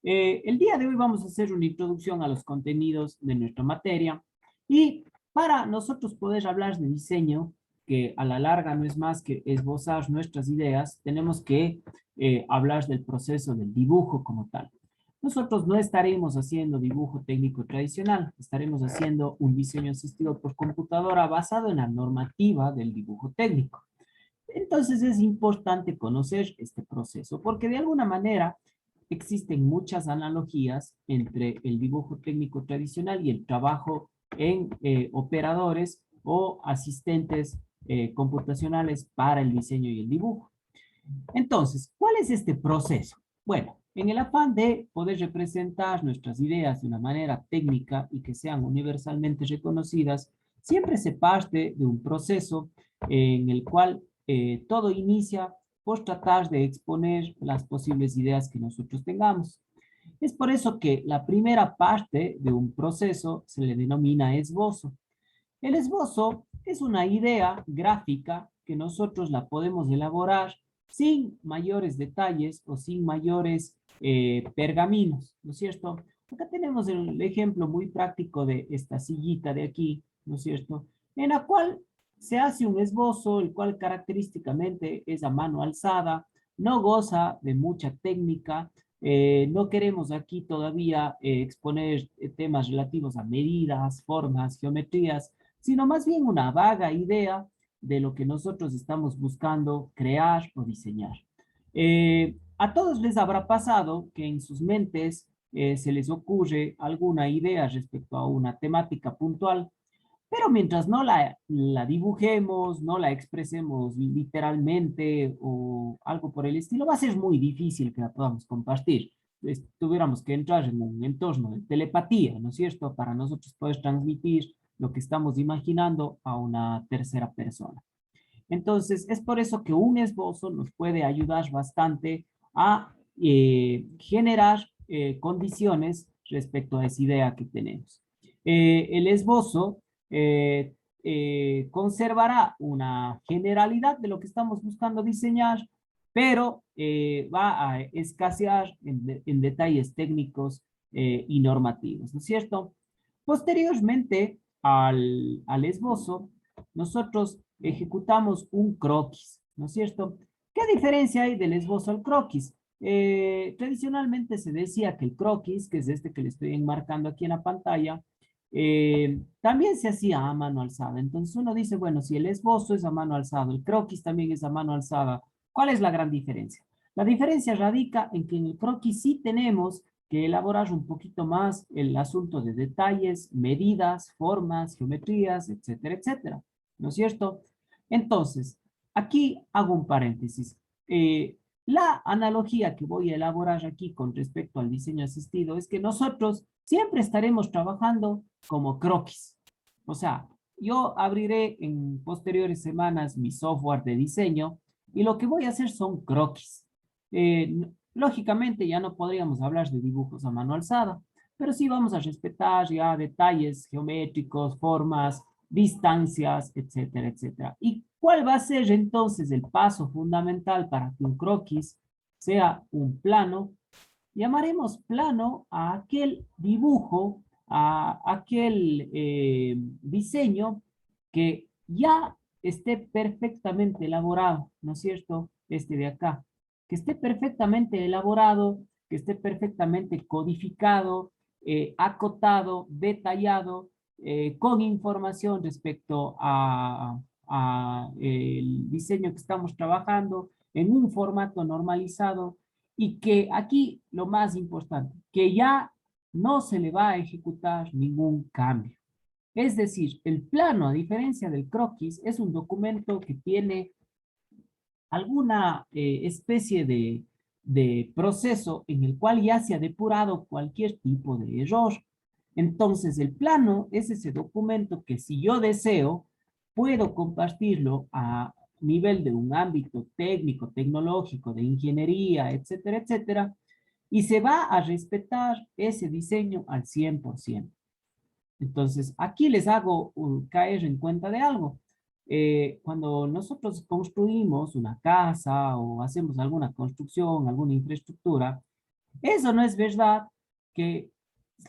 El día de hoy vamos a hacer una introducción a los contenidos de nuestra materia y para nosotros poder hablar de diseño, que a la larga no es más que esbozar nuestras ideas, tenemos que hablar del proceso del dibujo como tal. Nosotros no estaremos haciendo dibujo técnico tradicional, estaremos haciendo un diseño asistido por computadora basado en la normativa del dibujo técnico. Entonces es importante conocer este proceso porque de alguna manera existen muchas analogías entre el dibujo técnico tradicional y el trabajo en operadores o asistentes computacionales para el diseño y el dibujo. Entonces, ¿cuál es este proceso? Bueno, en el afán de poder representar nuestras ideas de una manera técnica y que sean universalmente reconocidas, siempre se parte de un proceso en el cual todo inicia por tratar de exponer las posibles ideas que nosotros tengamos. Es por eso que la primera parte de un proceso se le denomina esbozo. El esbozo es una idea gráfica que nosotros la podemos elaborar sin mayores detalles o sin mayores pergaminos, ¿no es cierto? Acá tenemos el ejemplo muy práctico de esta sillita de aquí, ¿no es cierto? En la cual se hace un esbozo, el cual característicamente es a mano alzada, no goza de mucha técnica, no queremos aquí todavía exponer temas relativos a medidas, formas, geometrías, sino más bien una vaga idea de lo que nosotros estamos buscando crear o diseñar. A todos les habrá pasado que en sus mentes se les ocurre alguna idea respecto a una temática puntual, pero mientras no la dibujemos, no la expresemos literalmente o algo por el estilo, va a ser muy difícil que la podamos compartir. Tuviéramos que entrar en un entorno de telepatía, ¿no es cierto? Para nosotros poder transmitir lo que estamos imaginando a una tercera persona. Entonces, es por eso que un esbozo nos puede ayudar bastante a generar condiciones respecto a esa idea que tenemos. El esbozo eh, conservará una generalidad de lo que estamos buscando diseñar, pero va a escasear en detalles técnicos y normativos, ¿no es cierto? Posteriormente al esbozo, nosotros ejecutamos un croquis, ¿no es cierto? ¿Qué diferencia hay del esbozo al croquis? Tradicionalmente se decía que el croquis, que es este que le estoy enmarcando aquí en la pantalla, también se hacía a mano alzada. Entonces uno dice, bueno, si el esbozo es a mano alzada, el croquis también es a mano alzada, ¿cuál es la gran diferencia? La diferencia radica en que en el croquis sí tenemos que elaborar un poquito más el asunto de detalles, medidas, formas, geometrías, etcétera, etcétera. ¿No es cierto? Entonces, aquí hago un paréntesis. La analogía que voy a elaborar aquí con respecto al diseño asistido es que nosotros siempre estaremos trabajando como croquis. O sea, yo abriré en posteriores semanas mi software de diseño y lo que voy a hacer son croquis. Lógicamente ya no podríamos hablar de dibujos a mano alzada, pero sí vamos a respetar ya detalles geométricos, formas, distancias, etcétera, etcétera. ¿Y cuál va a ser entonces el paso fundamental para que un croquis sea un plano? Llamaremos plano a aquel dibujo, a aquel diseño que ya esté perfectamente elaborado, ¿no es cierto? Este de acá, que esté perfectamente elaborado, que esté perfectamente codificado, acotado, detallado, con información respecto a el diseño que estamos trabajando en un formato normalizado y que aquí lo más importante, que ya no se le va a ejecutar ningún cambio. Es decir, el plano, a diferencia del croquis, es un documento que tiene alguna especie de proceso en el cual ya se ha depurado cualquier tipo de error. Entonces, el plano es ese documento que si yo deseo, puedo compartirlo a nivel de un ámbito técnico, tecnológico, de ingeniería, etcétera, etcétera, y se va a respetar ese diseño al 100%. Entonces, aquí les hago caer en cuenta de algo. Cuando nosotros construimos una casa o hacemos alguna construcción, alguna infraestructura, Eso no es verdad, que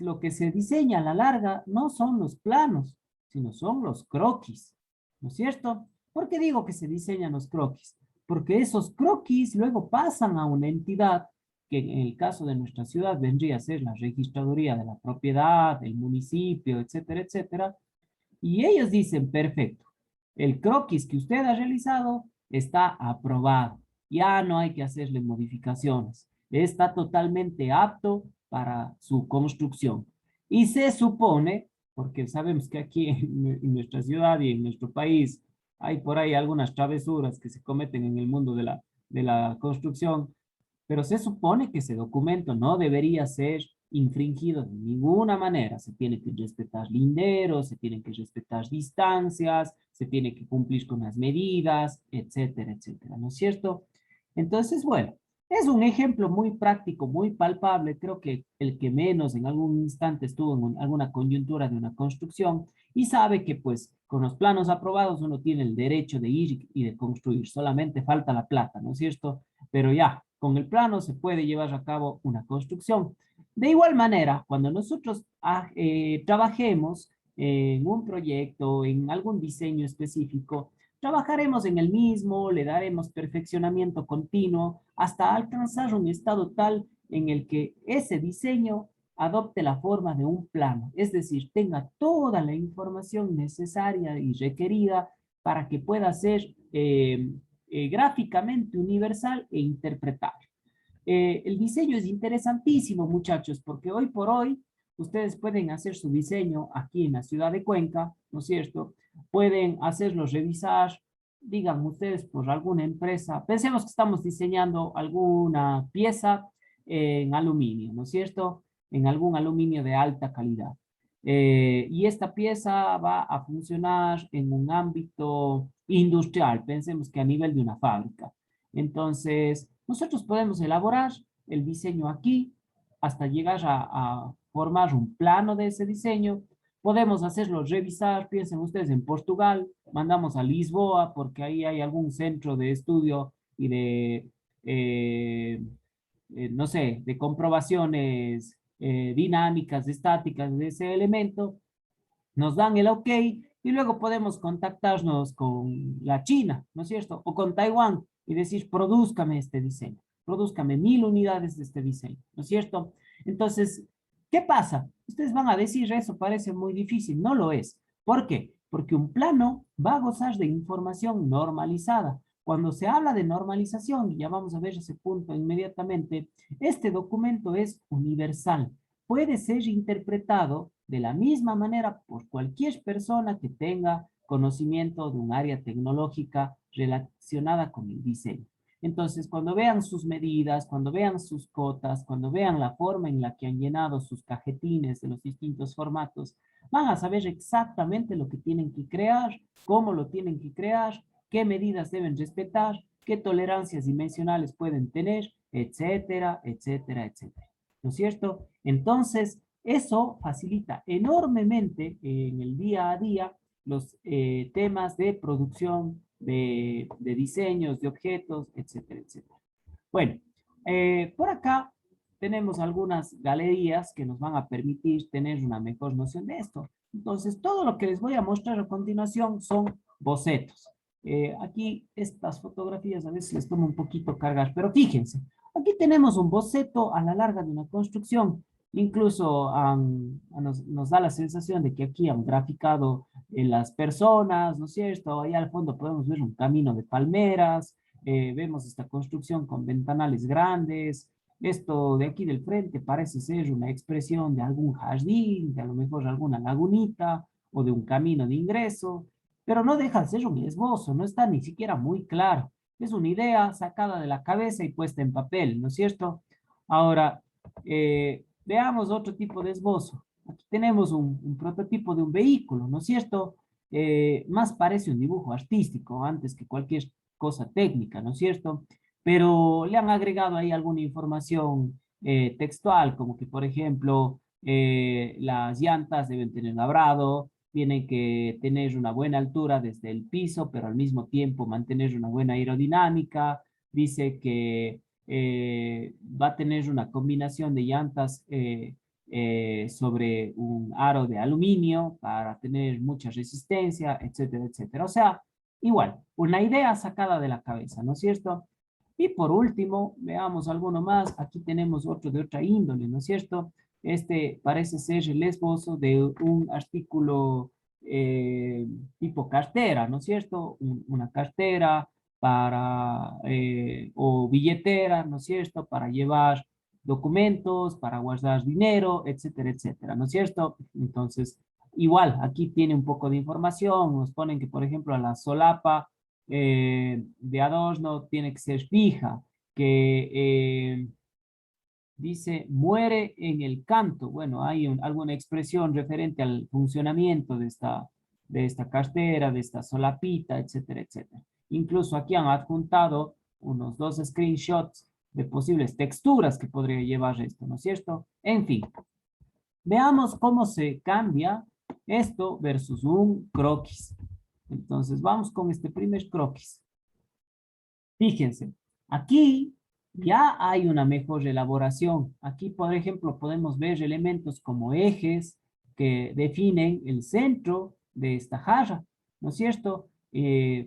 lo que se diseña a la larga no son los planos, sino son los croquis, ¿no es cierto? ¿Por qué digo que se diseñan los croquis? Porque esos croquis luego pasan a una entidad que en el caso de nuestra ciudad vendría a ser la registraduría de la propiedad, el municipio, etcétera, etcétera, y ellos dicen, perfecto, el croquis que usted ha realizado está aprobado. Ya no hay que hacerle modificaciones. Está totalmente apto para su construcción. Y se supone, porque sabemos que aquí en nuestra ciudad y en nuestro país hay por ahí algunas travesuras que se cometen en el mundo de la construcción, pero se supone que ese documento no debería ser infringido de ninguna manera. Se tiene que respetar linderos, se tienen que respetar distancias, se tiene que cumplir con las medidas, etcétera, etcétera, ¿no es cierto? Entonces, bueno, es un ejemplo muy práctico, muy palpable. Creo que el que menos en algún instante estuvo en alguna coyuntura de una construcción y sabe que pues con los planos aprobados uno tiene el derecho de ir y de construir. Solamente falta la plata, ¿no es cierto? Pero ya, con el plano se puede llevar a cabo una construcción. De igual manera, cuando nosotros trabajemos en un proyecto, en algún diseño específico, trabajaremos en el mismo, le daremos perfeccionamiento continuo hasta alcanzar un estado tal en el que ese diseño adopte la forma de un plano, es decir, tenga toda la información necesaria y requerida para que pueda ser gráficamente universal e interpretable. El diseño es interesantísimo, muchachos, porque hoy por hoy ustedes pueden hacer su diseño aquí en la ciudad de Cuenca, ¿no es cierto? Pueden hacerlo revisar, digan ustedes, por alguna empresa. Pensemos que estamos diseñando alguna pieza en aluminio, ¿no es cierto? En algún aluminio de alta calidad. Y esta pieza va a funcionar en un ámbito industrial, pensemos que a nivel de una fábrica. Entonces, nosotros podemos elaborar el diseño aquí hasta llegar a formar un plano de ese diseño. Podemos hacerlo revisar, piensen ustedes en Portugal, mandamos a Lisboa porque ahí hay algún centro de estudio y de, no sé, de comprobaciones dinámicas, estáticas de ese elemento, nos dan el ok y luego podemos contactarnos con la China, ¿no es cierto? O con Taiwán y decir, produzcame este diseño, produzcame 1000 unidades de este diseño, ¿no es cierto? Entonces, ¿qué pasa? Ustedes van a decir, eso parece muy difícil, no lo es. ¿Por qué? Porque un plano va a gozar de información normalizada. Cuando se habla de normalización, y ya vamos a ver ese punto inmediatamente, este documento es universal, puede ser interpretado de la misma manera por cualquier persona que tenga conocimiento de un área tecnológica relacionada con el diseño. Entonces, cuando vean sus medidas, cuando vean sus cotas, cuando vean la forma en la que han llenado sus cajetines de los distintos formatos, van a saber exactamente lo que tienen que crear, cómo lo tienen que crear, qué medidas deben respetar, qué tolerancias dimensionales pueden tener, etcétera, etcétera, etcétera. ¿No es cierto? Entonces, eso facilita enormemente en el día a día los temas de producción, de diseños, de objetos, etcétera, etcétera. Bueno, por acá tenemos algunas galerías que nos van a permitir tener una mejor noción de esto. Entonces, todo lo que les voy a mostrar a continuación son bocetos. Aquí estas fotografías a veces les tomo un poquito cargar, pero fíjense, aquí tenemos un boceto a la larga de una construcción. Incluso nos da la sensación de que aquí han graficado las personas, ¿no es cierto? Allá al fondo podemos ver un camino de palmeras, vemos esta construcción con ventanales grandes. Esto de aquí del frente parece ser una expresión de algún jardín, de a lo mejor alguna lagunita o de un camino de ingreso, pero no deja de ser un esbozo, no está ni siquiera muy claro. Es una idea sacada de la cabeza y puesta en papel, ¿no es cierto? Ahora, veamos otro tipo de esbozo. Aquí tenemos un prototipo de un vehículo, ¿no es cierto? Más parece un dibujo artístico antes que cualquier cosa técnica, ¿no es cierto? Pero le han agregado ahí alguna información textual, como que, por ejemplo, las llantas deben tener labrado, tienen que tener una buena altura desde el piso, pero al mismo tiempo mantener una buena aerodinámica. Dice que va a tener una combinación de llantas sobre un aro de aluminio para tener mucha resistencia, etcétera, etcétera. O sea, igual, una idea sacada de la cabeza, ¿no es cierto? Y por último, veamos alguno más. Aquí tenemos otro de otra índole, ¿no es cierto? Este parece ser el esbozo de un artículo tipo cartera, ¿no es cierto? Una cartera para, o billetera, ¿no es cierto? Para llevar documentos, para guardar dinero, etcétera, etcétera, ¿no es cierto? Entonces, igual, aquí tiene un poco de información. Nos ponen que, por ejemplo, la solapa de adorno tiene que ser fija, que dice muere en el canto. Bueno, hay alguna expresión referente al funcionamiento de esta cartera, de esta solapita, etcétera, etcétera. Incluso aquí han adjuntado unos 2 screenshots de posibles texturas que podría llevar esto, ¿no es cierto? En fin, veamos cómo se cambia esto versus un croquis. Entonces, vamos con este primer croquis. Fíjense, aquí ya hay una mejor elaboración. Aquí, por ejemplo, podemos ver elementos como ejes que definen el centro de esta jarra, ¿no es cierto?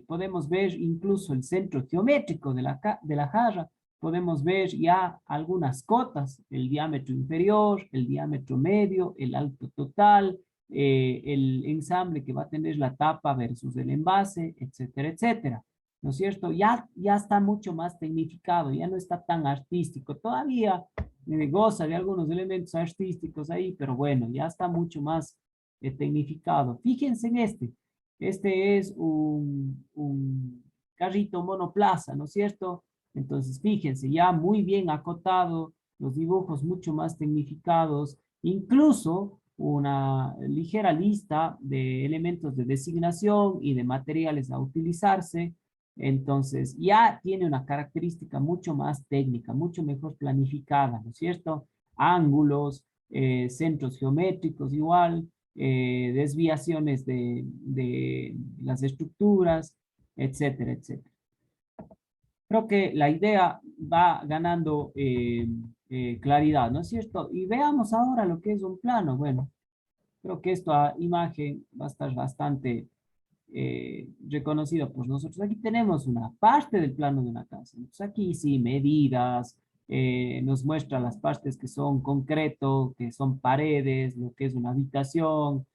Podemos ver incluso el centro geométrico de la jarra. Podemos ver ya algunas cotas, el diámetro inferior, el diámetro medio, el alto total, el ensamble que va a tener la tapa versus el envase, etcétera, etcétera. ¿No es cierto? Ya está mucho más tecnificado, ya no está tan artístico. Todavía goza de algunos elementos artísticos ahí, pero bueno, ya está mucho más tecnificado. Fíjense en este. Este es un carrito monoplaza, ¿no es cierto? Entonces, fíjense, ya muy bien acotado, los dibujos mucho más tecnificados, incluso una ligera lista de elementos de designación y de materiales a utilizarse. Entonces, ya tiene una característica mucho más técnica, mucho mejor planificada, ¿no es cierto? Ángulos, centros geométricos igual, desviaciones de las estructuras, etcétera, etcétera. Creo que la idea va ganando claridad, ¿no es cierto? Y veamos ahora lo que es un plano. Bueno, creo que esta imagen va a estar bastante reconocido por nosotros. Aquí tenemos una parte del plano de una casa. Entonces aquí sí, medidas, nos muestra las partes que son concreto, que son paredes, lo que es una habitación,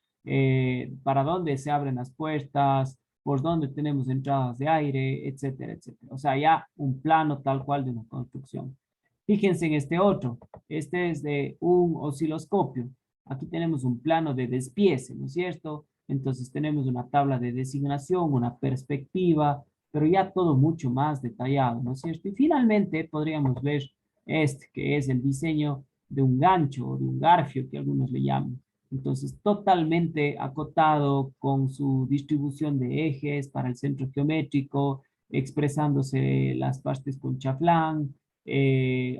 para dónde se abren las puertas, por dónde tenemos entradas de aire, etcétera, etcétera. O sea, ya un plano tal cual de una construcción. Fíjense en este otro. Este es de un osciloscopio. Aquí tenemos un plano de despiece, ¿no es cierto? Entonces tenemos una tabla de designación, una perspectiva, pero ya todo mucho más detallado, ¿no es cierto? Y finalmente podríamos ver este, que es el diseño de un gancho o de un garfio, que algunos le llaman. Entonces, totalmente acotado con su distribución de ejes para el centro geométrico, expresándose las partes con chaflán,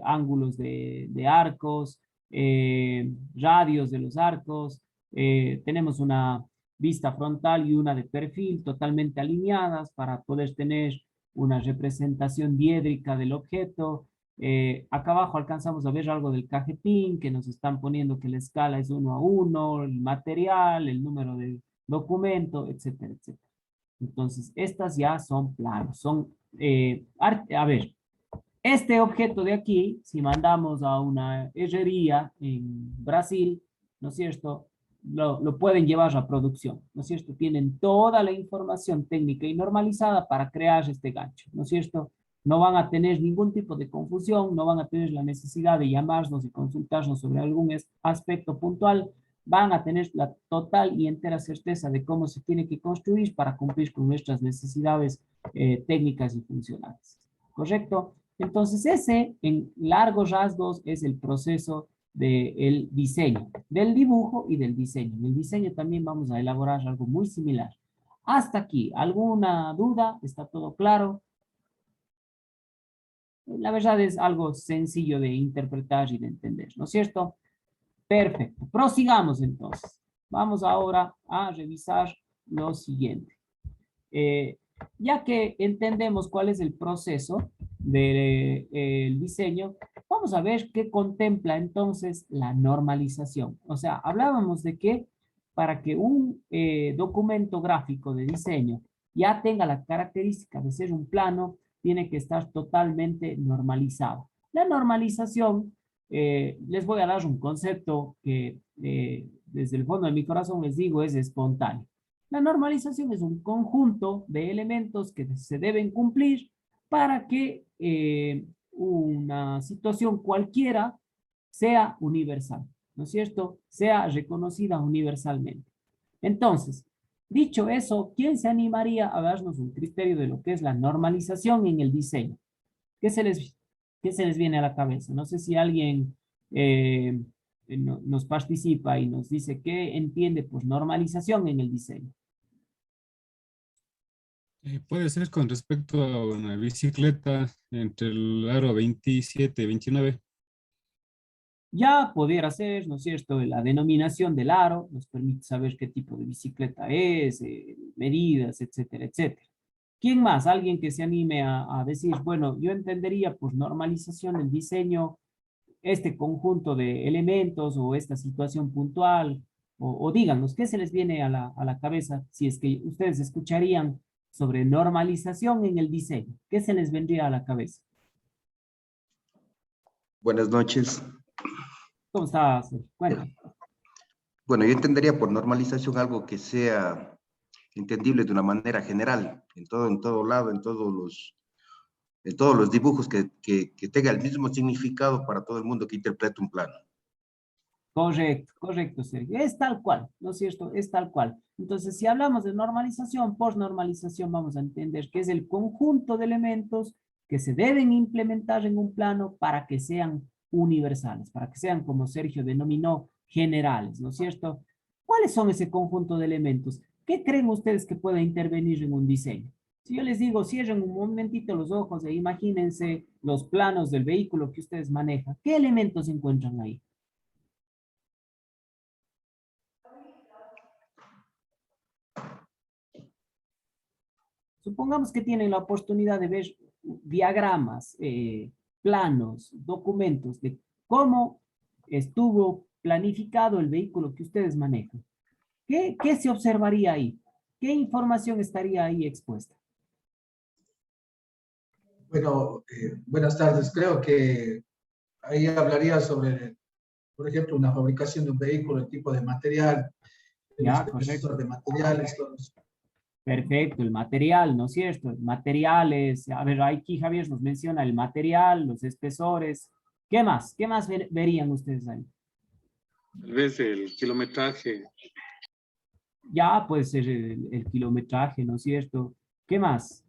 ángulos de arcos, radios de los arcos. Tenemos una vista frontal y una de perfil totalmente alineadas para poder tener una representación diédrica del objeto. Acá abajo alcanzamos a ver algo del cajetín que nos están poniendo que la escala es 1:1, el material, el número de documento, etcétera, etcétera. Entonces, estas ya son planos, son, a ver, este objeto de aquí, si mandamos a una herrería en Brasil, ¿no es cierto? Lo pueden llevar a producción, ¿no es cierto? Tienen toda la información técnica y normalizada para crear este gancho, ¿no es cierto? No van a tener ningún tipo de confusión, no van a tener la necesidad de llamarnos y consultarnos sobre algún aspecto puntual, van a tener la total y entera certeza de cómo se tiene que construir para cumplir con nuestras necesidades técnicas y funcionales. ¿Correcto? Entonces ese, en largos rasgos, es el proceso del diseño, del dibujo y del diseño. En el diseño también vamos a elaborar algo muy similar. Hasta aquí, ¿alguna duda? ¿Está todo claro? La verdad es algo sencillo de interpretar y de entender, ¿no es cierto? Perfecto. Prosigamos entonces. Vamos ahora a revisar lo siguiente. Ya que entendemos cuál es el proceso del diseño, vamos a ver qué contempla entonces la normalización. O sea, hablábamos de que para que un documento gráfico de diseño ya tenga la característica de ser un plano, tiene que estar totalmente normalizado. La normalización, les voy a dar un concepto que desde el fondo de mi corazón les digo es espontáneo. La normalización es un conjunto de elementos que se deben cumplir para que una situación cualquiera sea universal, ¿no es cierto? Sea reconocida universalmente. Entonces, dicho eso, ¿quién se animaría a darnos un criterio de lo que es la normalización en el diseño? ¿Qué se les, qué se les viene a la cabeza? No sé si alguien nos participa y nos dice qué entiende por normalización en el diseño. Puede ser con respecto a una bicicleta entre el aro 27 y 29. Ya pudiera ser, ¿no es cierto? La denominación del aro nos permite saber qué tipo de bicicleta es, medidas, etcétera, etcétera. ¿Quién más? Alguien que se anime a decir, bueno, yo entendería por normalización el diseño, este conjunto de elementos o esta situación puntual, o díganos, ¿qué se les viene a la cabeza si es que ustedes escucharían sobre normalización en el diseño? ¿Qué se les vendría a la cabeza? Buenas noches. ¿Cómo estás? Cuéntame. Bueno, yo entendería por normalización algo que sea entendible de una manera general, en todo lado, en todos los dibujos, que tenga el mismo significado para todo el mundo que interprete un plano. Correcto, correcto, Sergio. Es tal cual, ¿no es cierto? Es tal cual. Entonces, si hablamos de normalización, postnormalización, vamos a entender que es el conjunto de elementos que se deben implementar en un plano para que sean universales, para que sean, como Sergio denominó, generales, ¿no es cierto? ¿Cuáles son ese conjunto de elementos? ¿Qué creen ustedes que pueda intervenir en un diseño? Si yo les digo, cierren un momentito los ojos e imagínense los planos del vehículo que ustedes manejan, ¿qué elementos se encuentran ahí? Supongamos que tienen la oportunidad de ver diagramas, planos, documentos de cómo estuvo planificado el vehículo que ustedes manejan. ¿Qué se observaría ahí? ¿Qué información estaría ahí expuesta? Bueno, buenas tardes. Creo que ahí hablaría sobre, por ejemplo, una fabricación de un vehículo, el tipo de material, el Ya, correcto. espesor de materiales, todo eso. Perfecto, el material, ¿no es cierto? Materiales, a ver, aquí Javier nos menciona el material, los espesores. ¿Qué más? ¿Qué más verían ustedes ahí? Tal vez el kilometraje. Ya puede ser el kilometraje, ¿no es cierto? ¿Qué más?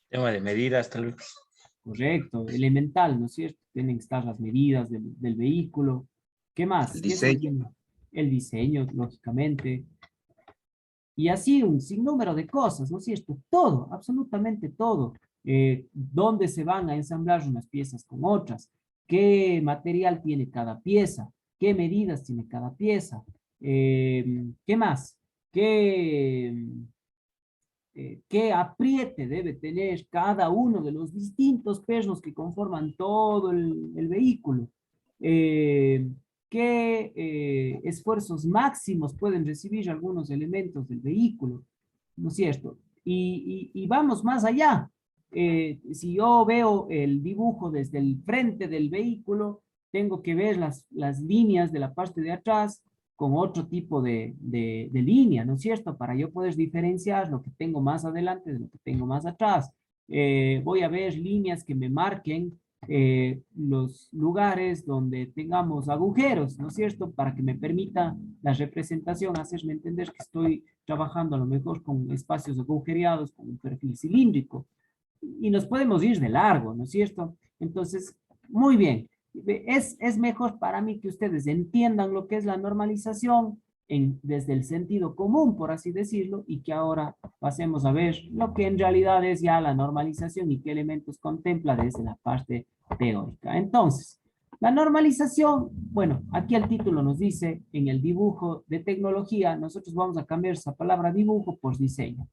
Tema de medidas, tal vez. Correcto, elemental, ¿no es cierto? Tienen que estar las medidas del vehículo. ¿Qué más? El ¿Qué se les diseño. viene? El diseño, lógicamente. Y así un sinnúmero de cosas, ¿no es cierto? Todo, absolutamente todo. ¿Dónde se van a ensamblar unas piezas con otras? ¿Qué material tiene cada pieza? ¿Qué medidas tiene cada pieza? ¿Qué más? ¿Qué, qué apriete debe tener cada uno de los distintos pernos que conforman todo el vehículo? Eh, ¿Qué esfuerzos máximos pueden recibir algunos elementos del vehículo? ¿No es cierto? Y vamos más allá. Si yo veo el dibujo desde el frente del vehículo, tengo que ver las líneas de la parte de atrás con otro tipo de línea, ¿no es cierto? Para yo poder diferenciar lo que tengo más adelante de lo que tengo más atrás. Voy a ver líneas que me marquen los lugares donde tengamos agujeros, ¿no es cierto? Para que me permita la representación, hacerme entender que estoy trabajando a lo mejor con espacios agujereados, con un perfil cilíndrico. Y nos podemos ir de largo, ¿no es cierto? Entonces, muy bien. Es mejor para mí que ustedes entiendan lo que es la normalización desde el sentido común, por así decirlo, y que ahora pasemos a ver lo que en realidad es ya la normalización y qué elementos contempla desde la parte teórica. Entonces, la normalización, bueno, aquí el título nos dice, en el dibujo de tecnología, nosotros vamos a cambiar esa palabra dibujo por diseño.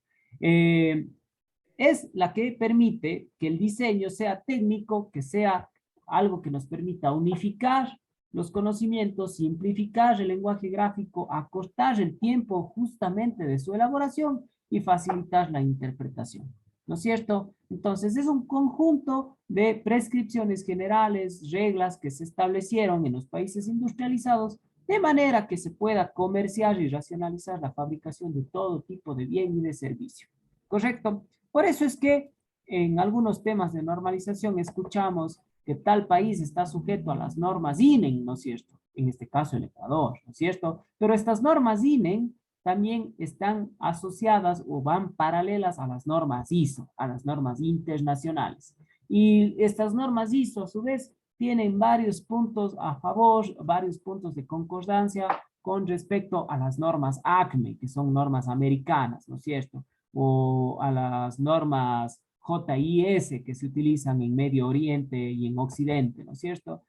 es la que permite que el diseño sea técnico, que sea algo que nos permita unificar los conocimientos, simplificar el lenguaje gráfico, acortar el tiempo justamente de su elaboración y facilitar la interpretación. ¿No es cierto? Entonces es un conjunto de prescripciones generales, reglas que se establecieron en los países industrializados de manera que se pueda comerciar y racionalizar la fabricación de todo tipo de bien y de servicio. ¿Correcto? Por eso es que en algunos temas de normalización escuchamos que tal país está sujeto a las normas INEN, ¿no es cierto? En este caso el Ecuador, ¿no es cierto? Pero estas normas INEN también están asociadas o van paralelas a las normas ISO, a las normas internacionales. Y estas normas ISO, a su vez, tienen varios puntos a favor, varios puntos de concordancia con respecto a las normas ACME, que son normas americanas, ¿no es cierto? O a las normas JIS que se utilizan en Medio Oriente y en Occidente, ¿no es cierto?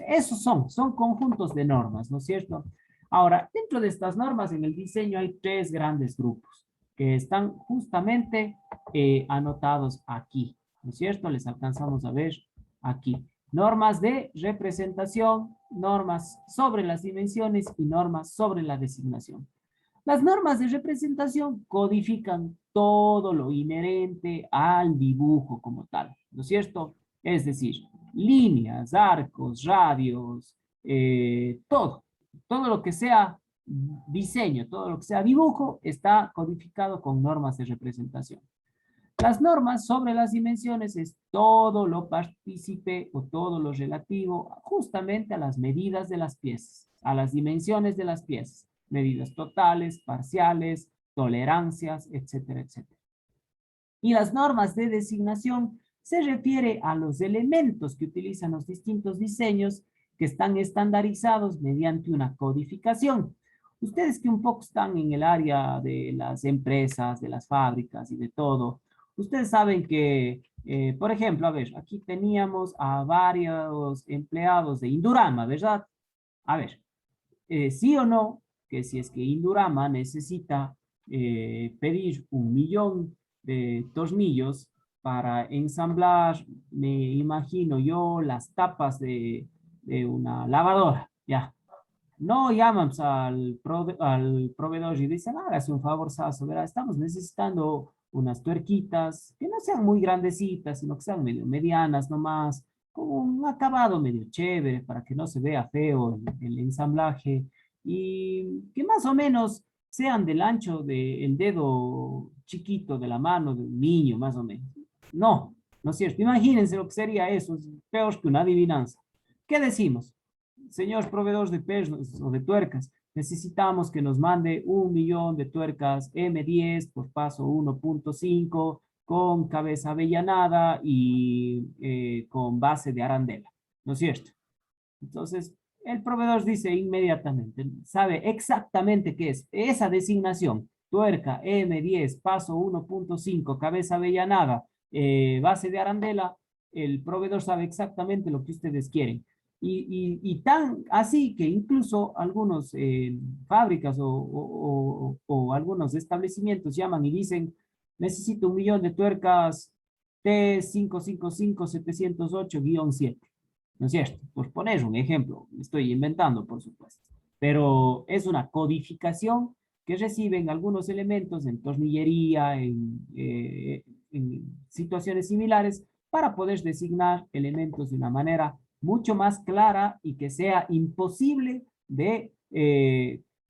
Esos son conjuntos de normas, ¿no es cierto? Ahora, dentro de estas normas en el diseño hay tres grandes grupos que están justamente anotados aquí, ¿no es cierto? Les alcanzamos a ver aquí. Normas de representación, normas sobre las dimensiones y normas sobre la designación. Las normas de representación codifican todo lo inherente al dibujo como tal, ¿no es cierto? Es decir, líneas, arcos, radios, todo lo que sea diseño, todo lo que sea dibujo está codificado con normas de representación. Las normas sobre las dimensiones es todo lo partícipe o todo lo relativo justamente a las medidas de las piezas, a las dimensiones de las piezas, medidas totales, parciales, tolerancias, etcétera, etcétera. Y las normas de designación se refiere a los elementos que utilizan los distintos diseños que están estandarizados mediante una codificación. Ustedes que un poco están en el área de las empresas, de las fábricas y de todo, ustedes saben que, por ejemplo, a ver, aquí teníamos a varios empleados de Indurama, ¿verdad? A ver, sí o no, que si es que Indurama necesita pedir 1.000.000 de tornillos para ensamblar, me imagino yo, las tapas de una lavadora, ya. No llaman al proveedor y dicen, hágase un favor, Sasso, ¿verdad? Estamos necesitando unas tuerquitas que no sean muy grandecitas, sino que sean medio medianas nomás, con un acabado medio chévere para que no se vea feo el ensamblaje y que más o menos sean del ancho del dedo chiquito de la mano de un niño, más o menos. No, no es cierto. Imagínense lo que sería eso, es peor que una adivinanza. ¿Qué decimos? Señor proveedor de pernos o de tuercas, necesitamos que nos mande 1.000.000 de tuercas M10 por paso 1.5 con cabeza avellanada y con base de arandela, ¿no es cierto? Entonces, el proveedor dice inmediatamente, sabe exactamente qué es esa designación, tuerca M10, paso 1.5, cabeza avellanada, base de arandela, el proveedor sabe exactamente lo que ustedes quieren. Y tan así que incluso algunos fábricas o algunos establecimientos llaman y dicen, necesito 1.000.000 de tuercas T555708-7. ¿No es cierto? Por poner un ejemplo, estoy inventando, por supuesto, pero es una codificación que reciben algunos elementos en tornillería, en situaciones similares, para poder designar elementos de una manera mucho más clara y que sea imposible de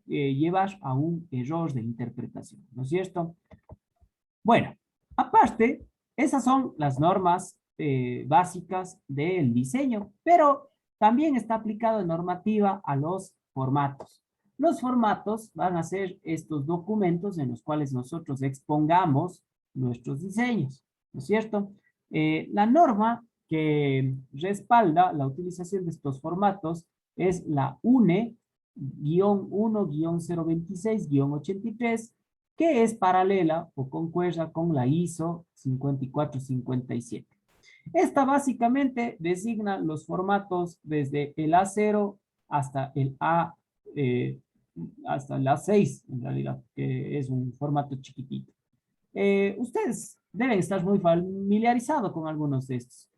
llevar a un error de interpretación, ¿no es cierto? Bueno, aparte, esas son las normas básicas del diseño, pero también está aplicada normativa a los formatos. Los formatos van a ser estos documentos en los cuales nosotros expongamos nuestros diseños, ¿no es cierto? La norma que respalda la utilización de estos formatos es la UNE-1-026-83, que es paralela o concuerda con la ISO 5457. Esta básicamente designa los formatos desde el A0 hasta el hasta el A6, en realidad, que es un formato chiquitito. Ustedes deben estar muy familiarizados con algunos de estos.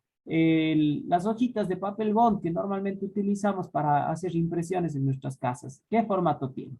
Las hojitas de papel bond que normalmente utilizamos para hacer impresiones en nuestras casas. ¿Qué formato tiene?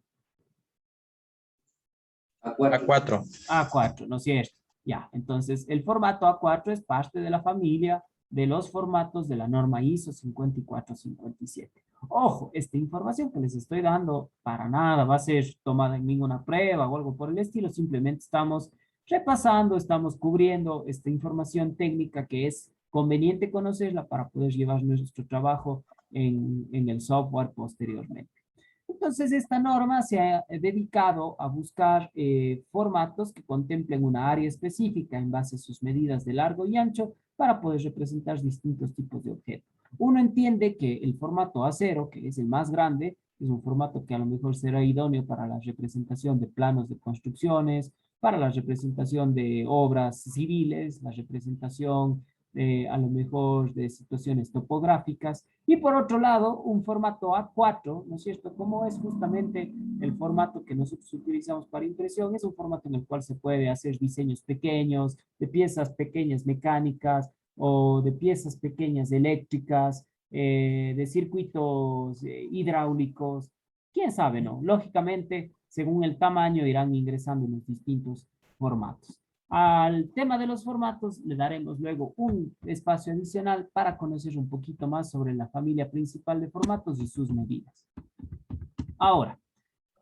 A4. A4, ¿no es cierto? Ya, entonces el formato A4 es parte de la familia de los formatos de la norma ISO 5457. Ojo, esta información que les estoy dando para nada va a ser tomada en ninguna prueba o algo por el estilo, simplemente estamos repasando, estamos cubriendo esta información técnica que es conveniente conocerla para poder llevar nuestro trabajo en el software posteriormente. Entonces, esta norma se ha dedicado a buscar formatos que contemplen una área específica en base a sus medidas de largo y ancho para poder representar distintos tipos de objetos. Uno entiende que el formato A0, que es el más grande, es un formato que a lo mejor será idóneo para la representación de planos de construcciones, para la representación de obras civiles, la representación a lo mejor de situaciones topográficas, y por otro lado, un formato A4, ¿no es cierto? Como es justamente el formato que nosotros utilizamos para impresión, es un formato en el cual se puede hacer diseños pequeños, de piezas pequeñas mecánicas, o de piezas pequeñas eléctricas, de circuitos hidráulicos, quién sabe, ¿no? Lógicamente, según el tamaño, irán ingresando en los distintos formatos. Al tema de los formatos le daremos luego un espacio adicional para conocer un poquito más sobre la familia principal de formatos y sus medidas. Ahora,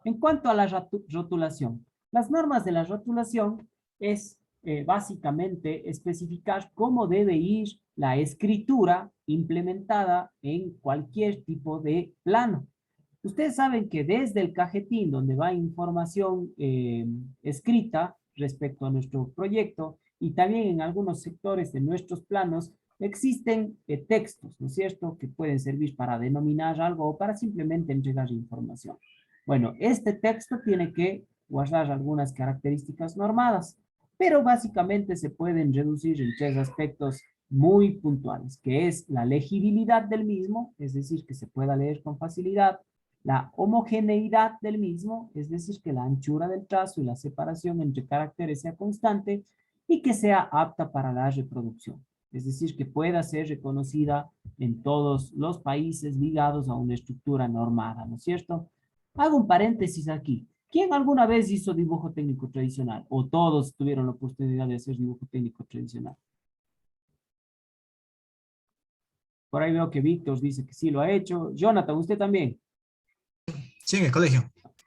en cuanto a la rotulación, las normas de la rotulación es básicamente especificar cómo debe ir la escritura implementada en cualquier tipo de plano. Ustedes saben que desde el cajetín donde va información escrita respecto a nuestro proyecto y también en algunos sectores de nuestros planos existen textos, ¿no es cierto?, que pueden servir para denominar algo o para simplemente entregar información. Bueno, este texto tiene que guardar algunas características normadas, pero básicamente se pueden reducir en tres aspectos muy puntuales, que es la legibilidad del mismo, es decir, que se pueda leer con facilidad, la homogeneidad del mismo, es decir, que la anchura del trazo y la separación entre caracteres sea constante y que sea apta para la reproducción, es decir, que pueda ser reconocida en todos los países ligados a una estructura normada, ¿no es cierto? Hago un paréntesis aquí. ¿Quién alguna vez hizo dibujo técnico tradicional? ¿O todos tuvieron la oportunidad de hacer dibujo técnico tradicional? Por ahí veo que Víctor dice que sí lo ha hecho. Jonathan, ¿usted también? Sí, en el colegio.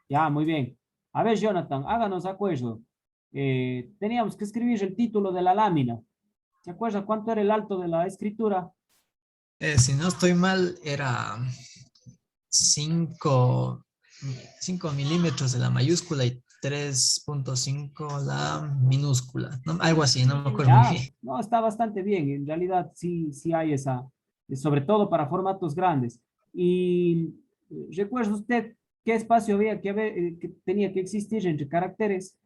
Ya, muy bien. A ver, Jonathan, háganos acuerdo. Teníamos que escribir el título de la lámina. ¿Se acuerda cuánto era el alto de la escritura? Si no estoy mal, era 5 milímetros de la mayúscula y 3.5 la minúscula. No, algo así, no me acuerdo muy Ya, bien. no, está bastante bien. En realidad sí, sí hay esa, sobre todo para formatos grandes. Y ¿recuerda usted qué espacio había que tenía que existir entre caracteres?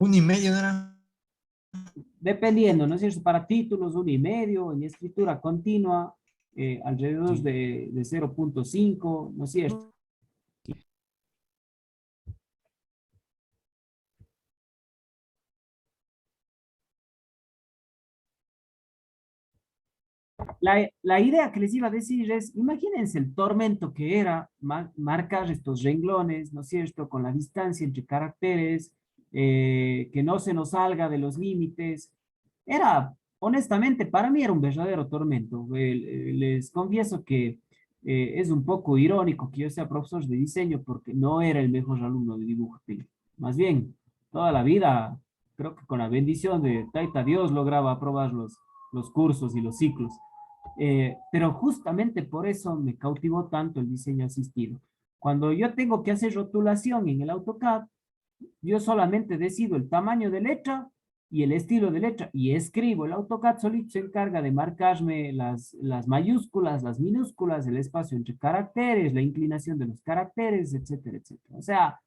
1,5, ¿no era? Dependiendo, ¿no es cierto? Para títulos, 1,5, en escritura continua, alrededor de 0.5, ¿no es cierto? La idea que les iba a decir es, imagínense el tormento que era marcar estos renglones, ¿no es cierto?, con la distancia entre caracteres, que no se nos salga de los límites. Era, honestamente, para mí era un verdadero tormento. Les confieso que es un poco irónico que yo sea profesor de diseño porque no era el mejor alumno de dibujo técnico. Más bien, toda la vida, creo que con la bendición de Taita Dios lograba aprobar los cursos y los ciclos. Pero justamente por eso me cautivó tanto el diseño asistido. Cuando yo tengo que hacer rotulación en el AutoCAD, yo solamente decido el tamaño de letra y el estilo de letra y escribo. El AutoCAD solito se encarga de marcarme las mayúsculas, las minúsculas, el espacio entre caracteres, la inclinación de los caracteres, etcétera, etcétera. O sea,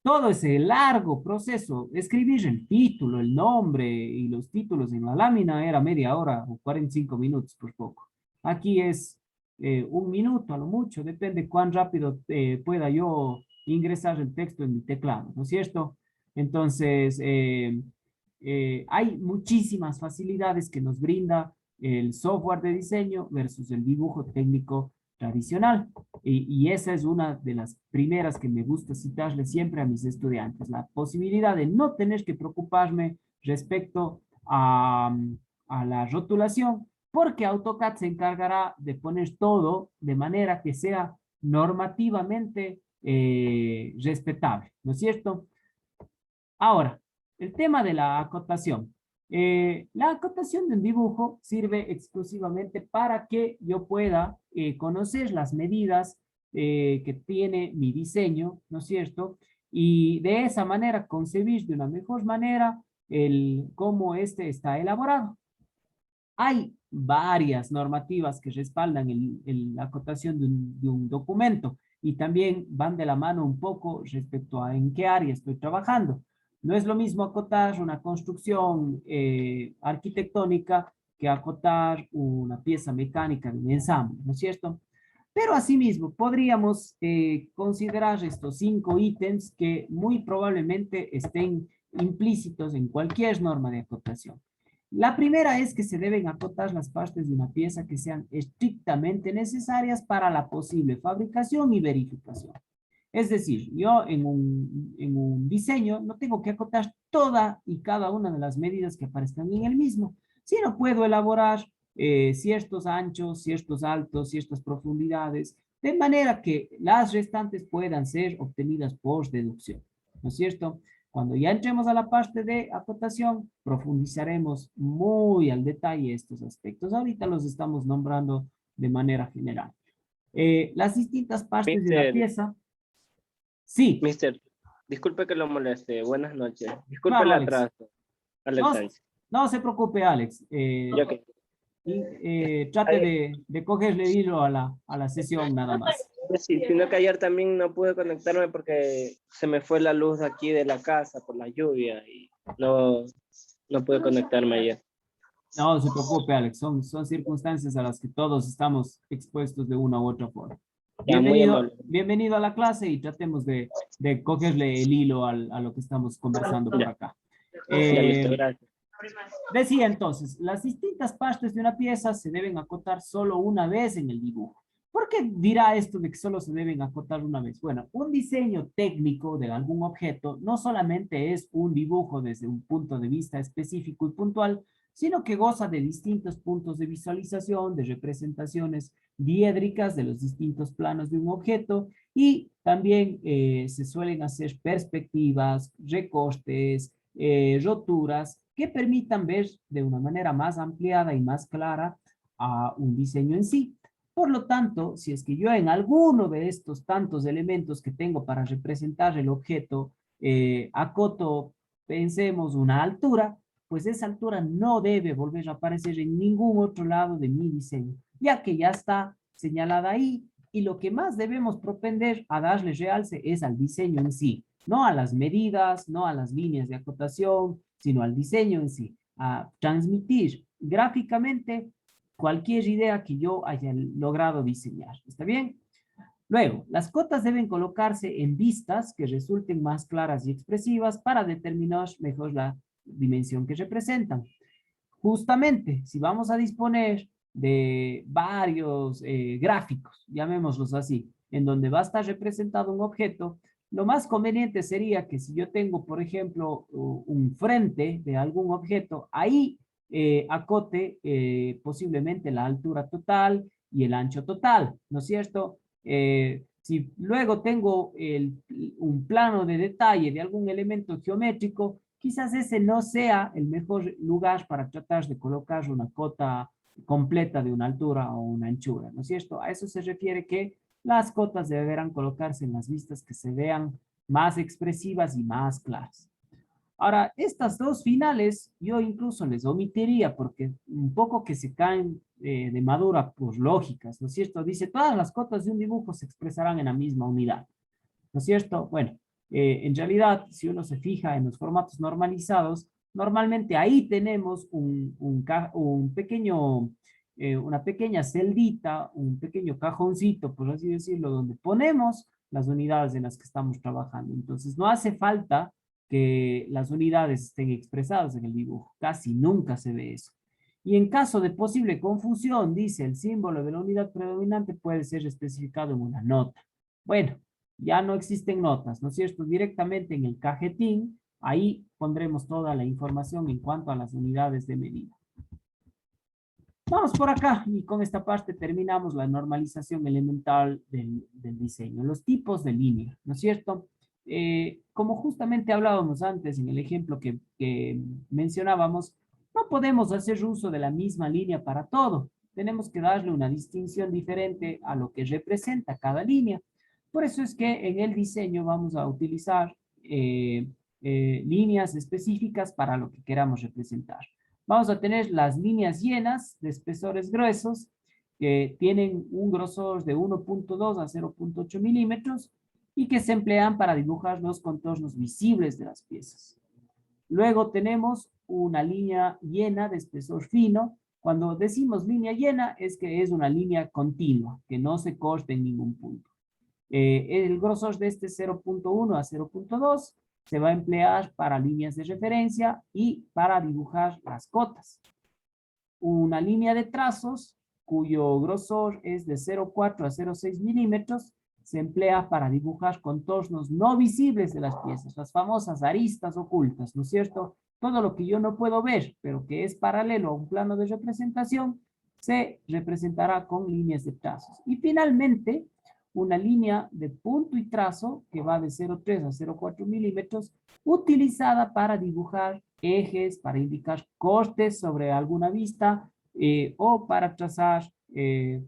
todo ese largo proceso, escribir el título, el nombre y los títulos en la lámina era media hora o 45 minutos por poco. Aquí es 1 minuto a lo mucho, depende cuán rápido pueda yo ingresar el texto en mi teclado, ¿no es cierto? Entonces, hay muchísimas facilidades que nos brinda el software de diseño versus el dibujo técnico tradicional. Y esa es una de las primeras que me gusta citarle siempre a mis estudiantes, la posibilidad de no tener que preocuparme respecto a la rotulación, porque AutoCAD se encargará de poner todo de manera que sea normativamente respetable, ¿no es cierto? Ahora, el tema de la acotación. La acotación de un dibujo sirve exclusivamente para que yo pueda conocer las medidas que tiene mi diseño, ¿no es cierto? Y de esa manera concebir de una mejor manera cómo este está elaborado. Hay varias normativas que respaldan la acotación de un documento y también van de la mano un poco respecto a en qué área estoy trabajando. No es lo mismo acotar una construcción arquitectónica que acotar una pieza mecánica de un ensamble, ¿no es cierto? Pero asimismo, podríamos considerar estos 5 ítems que muy probablemente estén implícitos en cualquier norma de acotación. La primera es que se deben acotar las partes de una pieza que sean estrictamente necesarias para la posible fabricación y verificación. Es decir, yo en un diseño no tengo que acotar toda y cada una de las medidas que aparezcan en el mismo, sino puedo elaborar ciertos anchos, ciertos altos, ciertas profundidades, de manera que las restantes puedan ser obtenidas por deducción, ¿no es cierto? Cuando ya entremos a la parte de acotación, profundizaremos muy al detalle estos aspectos. Ahorita los estamos nombrando de manera general. Las distintas partes de la pieza. Sí. Mister, disculpe que lo moleste. Buenas noches. Disculpe Claro, el Alex. atraso. Alex Sánchez. No se preocupe, Alex. Ya que- Trate de cogerle hilo a la sesión nada más. Sí, sino que ayer también no pude conectarme porque se me fue la luz aquí de la casa por la lluvia y no pude conectarme ayer. No se preocupe, Alex. Son circunstancias a las que todos estamos expuestos de una u otra forma. Ya, muy amable. Bienvenido a la clase y tratemos de cogerle el hilo a lo que estamos conversando por acá. Ya, listo, gracias. Decía entonces, las distintas partes de una pieza se deben acotar solo una vez en el dibujo. ¿Por qué dirá esto de que solo se deben acotar una vez? Bueno, un diseño técnico de algún objeto no solamente es un dibujo desde un punto de vista específico y puntual, sino que goza de distintos puntos de visualización, de representaciones diédricas de los distintos planos de un objeto y también se suelen hacer perspectivas, recortes, roturas que permitan ver de una manera más ampliada y más clara a un diseño en sí. Por lo tanto, si es que yo en alguno de estos tantos elementos que tengo para representar el objeto acoto, pensemos, una altura, pues esa altura no debe volver a aparecer en ningún otro lado de mi diseño, ya que ya está señalada ahí y lo que más debemos propender a darle realce es al diseño en sí, no a las medidas, no a las líneas de acotación, sino al diseño en sí, a transmitir gráficamente cualquier idea que yo haya logrado diseñar. ¿Está bien? Luego, las cotas deben colocarse en vistas que resulten más claras y expresivas para determinar mejor la dimensión que representan. Justamente, si vamos a disponer de varios gráficos, llamémoslos así, en donde va a estar representado un objeto, lo más conveniente sería que si yo tengo, por ejemplo, un frente de algún objeto, ahí acote posiblemente la altura total y el ancho total, ¿no es cierto? Si luego tengo un plano de detalle de algún elemento geométrico, quizás ese no sea el mejor lugar para tratar de colocar una cota completa de una altura o una anchura, ¿no es cierto? A eso se refiere que las cotas deberán colocarse en las vistas que se vean más expresivas y más claras. Ahora, estas dos finales yo incluso les omitiría porque un poco que se caen de madura por lógicas, ¿no es cierto? Dice, todas las cotas de un dibujo se expresarán en la misma unidad, ¿no es cierto? Bueno, en realidad, si uno se fija en los formatos normalizados, normalmente ahí tenemos un pequeño, una pequeña celdita, un pequeño cajoncito, por así decirlo, donde ponemos las unidades en las que estamos trabajando. Entonces, no hace falta que las unidades estén expresadas en el dibujo. Casi nunca se ve eso. Y en caso de posible confusión, dice, el símbolo de la unidad predominante puede ser especificado en una nota. Bueno, ya no existen notas, ¿no es cierto? Directamente en el cajetín, ahí pondremos toda la información en cuanto a las unidades de medida. Vamos por acá y con esta parte terminamos la normalización elemental del diseño. Los tipos de línea, ¿no es cierto? Como justamente hablábamos antes en el ejemplo que mencionábamos, no podemos hacer uso de la misma línea para todo. Tenemos que darle una distinción diferente a lo que representa cada línea. Por eso es que en el diseño vamos a utilizar líneas específicas para lo que queramos representar. Vamos a tener las líneas llenas de espesores gruesos que tienen un grosor de 1.2 a 0.8 milímetros y que se emplean para dibujar los contornos visibles de las piezas. Luego tenemos una línea llena de espesor fino. Cuando decimos línea llena es que es una línea continua, que no se corta en ningún punto. El grosor de este 0.1 a 0.2 se va a emplear para líneas de referencia y para dibujar las cotas. Una línea de trazos cuyo grosor es de 0.4 a 0.6 milímetros se emplea para dibujar contornos no visibles de las piezas, las famosas aristas ocultas, ¿no es cierto? Todo lo que yo no puedo ver, pero que es paralelo a un plano de representación, se representará con líneas de trazos. Y finalmente, una línea de punto y trazo que va de 0.3 a 0.4 milímetros, utilizada para dibujar ejes, para indicar cortes sobre alguna vista o para trazar,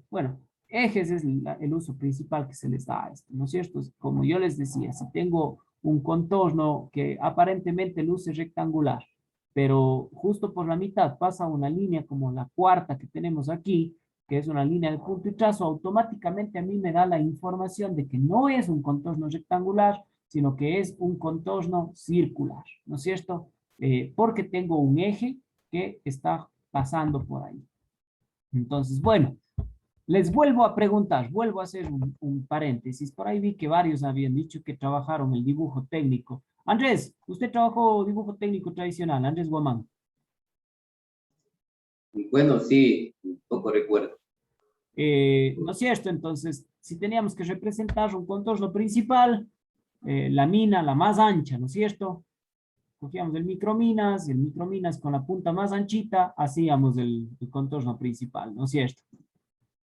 bueno, ejes es el uso principal que se les da a esto, ¿no es cierto? Como yo les decía, si tengo un contorno que aparentemente luce rectangular, pero justo por la mitad pasa una línea como la cuarta que tenemos aquí, que es una línea de punto y trazo, automáticamente a mí me da la información de que no es un contorno rectangular, sino que es un contorno circular, ¿no es cierto? Porque tengo un eje que está pasando por ahí. Entonces, bueno, les vuelvo a preguntar, vuelvo a hacer un paréntesis. Por ahí vi que varios habían dicho que trabajaron el dibujo técnico. Andrés, usted trabajó dibujo técnico tradicional, Andrés Guamán. Bueno, sí, un poco recuerdo. ¿No es cierto? Entonces, si teníamos que representar un contorno principal, la mina, la más ancha, ¿no es cierto? Cogíamos el microminas y el microminas con la punta más anchita, hacíamos el contorno principal, ¿no es cierto?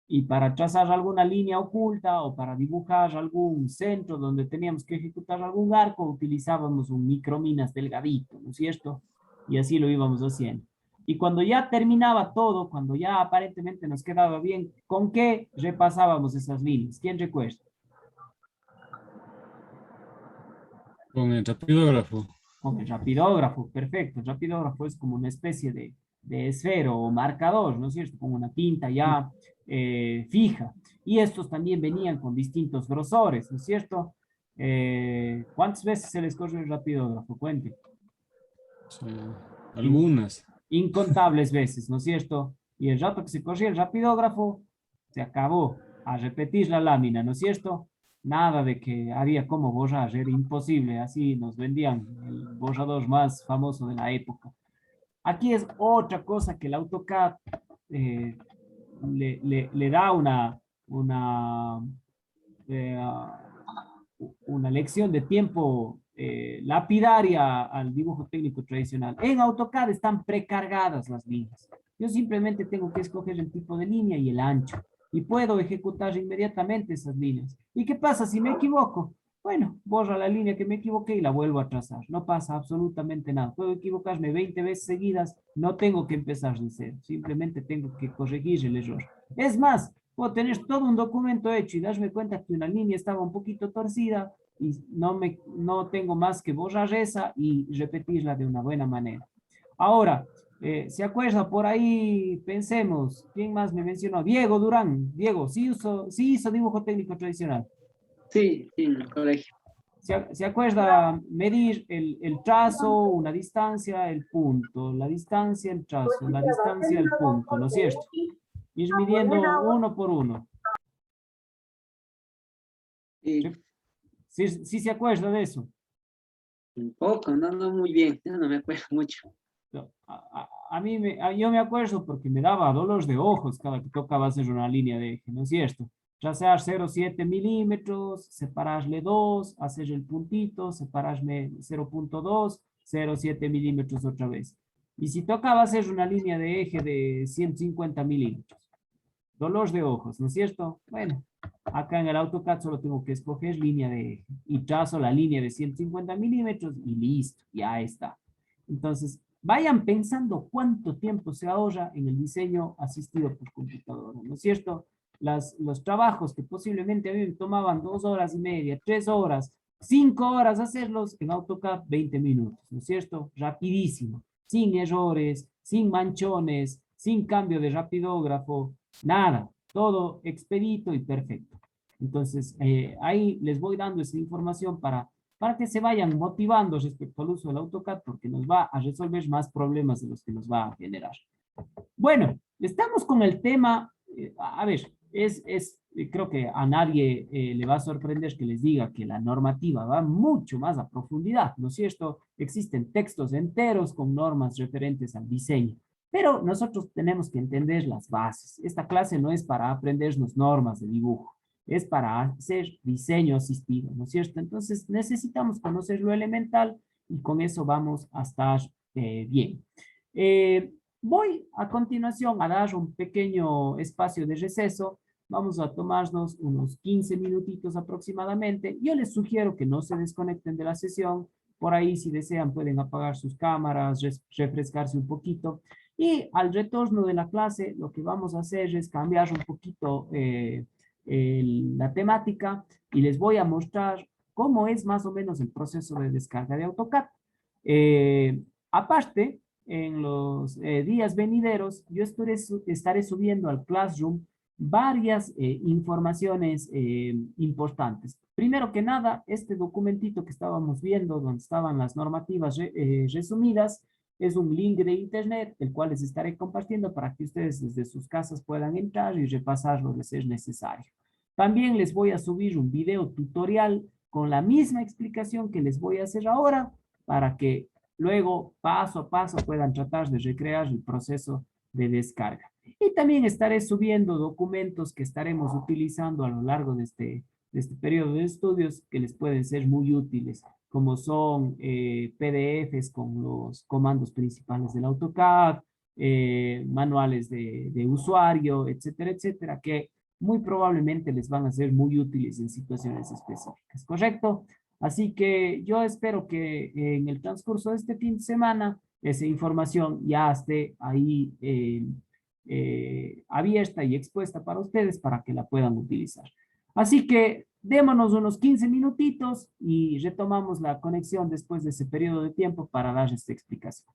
Y para trazar alguna línea oculta o para dibujar algún centro donde teníamos que ejecutar algún arco, utilizábamos un microminas delgadito, ¿no es cierto? Y así lo íbamos haciendo. Y cuando ya terminaba todo, cuando ya aparentemente nos quedaba bien, ¿con qué repasábamos esas líneas? ¿Quién recuerda? Con el rapidógrafo. Con el rapidógrafo, perfecto. El rapidógrafo es como una especie de esfero o marcador, ¿no es cierto? Con una tinta ya fija. Y estos también venían con distintos grosores, ¿no es cierto? ¿Cuántas veces se les corre el rapidógrafo? Cuente. Sí, algunas. Incontables veces, ¿no es cierto? Y el rato que se corría el rapidógrafo, se acabó a repetir la lámina, ¿no es cierto? Nada de que había como borrar, era imposible, así nos vendían el borrador más famoso de la época. Aquí es otra cosa que el AutoCAD le da una lección de tiempo lapidaria al dibujo técnico tradicional. En AutoCAD están precargadas las líneas. Yo simplemente tengo que escoger el tipo de línea y el ancho. Y puedo ejecutar inmediatamente esas líneas. ¿Y qué pasa si me equivoco? Bueno, borra la línea que me equivoqué y la vuelvo a trazar. No pasa absolutamente nada. Puedo equivocarme 20 veces seguidas. No tengo que empezar de cero. Simplemente tengo que corregir el error. Es más, puedo tener todo un documento hecho y darme cuenta que una línea estaba un poquito torcida y no tengo más que borrar esa y repetirla de una buena manera. Ahora, ¿se acuerda? Por ahí pensemos, ¿quién más me mencionó? Diego Durán. Diego, sí hizo dibujo técnico tradicional. Sí, en el colegio. ¿Se acuerda medir el trazo, una distancia, el punto, la distancia, el trazo, la distancia, el punto, ¿no es cierto? Ir midiendo uno por uno. Sí. ¿Sí, sí se acuerda de eso? Un poco, no muy bien, yo no me acuerdo mucho. Yo me acuerdo porque me daba dolor de ojos cada que tocaba hacer una línea de eje, ¿no es cierto? Trazar 0,7 milímetros, separarle 2, hacer el puntito, separarme 0,2, 0,7 milímetros otra vez. Y si tocaba hacer una línea de eje de 150 milímetros, dolor de ojos, ¿no es cierto? Bueno, acá en el AutoCAD solo tengo que escoger línea de eje y trazo la línea de 150 milímetros y listo, ya está. Entonces, vayan pensando cuánto tiempo se ahorra en el diseño asistido por computadora, ¿no es cierto? Los trabajos que posiblemente a mí me tomaban 2 horas y media, 3 horas, 5 horas hacerlos, en AutoCAD 20 minutos, ¿no es cierto? Rapidísimo, sin errores, sin manchones, sin cambio de rapidógrafo, nada, todo expedito y perfecto. Entonces, ahí les voy dando esa información para que se vayan motivando respecto al uso del AutoCAD, porque nos va a resolver más problemas de los que nos va a generar. Bueno, estamos con el tema, a ver, creo que a nadie le va a sorprender que les diga que la normativa va mucho más a profundidad, ¿no es cierto? Existen textos enteros con normas referentes al diseño, pero nosotros tenemos que entender las bases. Esta clase no es para aprendernos normas de dibujo, es para hacer diseño asistido, ¿no es cierto? Entonces necesitamos conocer lo elemental y con eso vamos a estar bien. Voy a continuación a dar un pequeño espacio de receso. Vamos a tomarnos unos 15 minutitos aproximadamente. Yo les sugiero que no se desconecten de la sesión. Por ahí, si desean, pueden apagar sus cámaras, refrescarse un poquito. Y al retorno de la clase, lo que vamos a hacer es cambiar un poquito la temática y les voy a mostrar cómo es más o menos el proceso de descarga de AutoCAD. Aparte, en los días venideros, yo estaré subiendo al Classroom varias informaciones importantes. Primero que nada, este documentito que estábamos viendo, donde estaban las normativas resumidas, es un link de internet, el cual les estaré compartiendo para que ustedes desde sus casas puedan entrar y repasarlo de ser necesario. También les voy a subir un video tutorial con la misma explicación que les voy a hacer ahora, para que luego, paso a paso, puedan tratar de recrear el proceso de descarga. Y también estaré subiendo documentos que estaremos utilizando a lo largo de este periodo de estudios que les pueden ser muy útiles, como son PDFs con los comandos principales del AutoCAD, manuales de usuario, etcétera, etcétera, que muy probablemente les van a ser muy útiles en situaciones específicas, ¿correcto? Así que yo espero que en el transcurso de este fin de semana esa información ya esté ahí abierta y expuesta para ustedes para que la puedan utilizar. Así que démonos unos 15 minutitos y retomamos la conexión después de ese periodo de tiempo para dar esta explicación.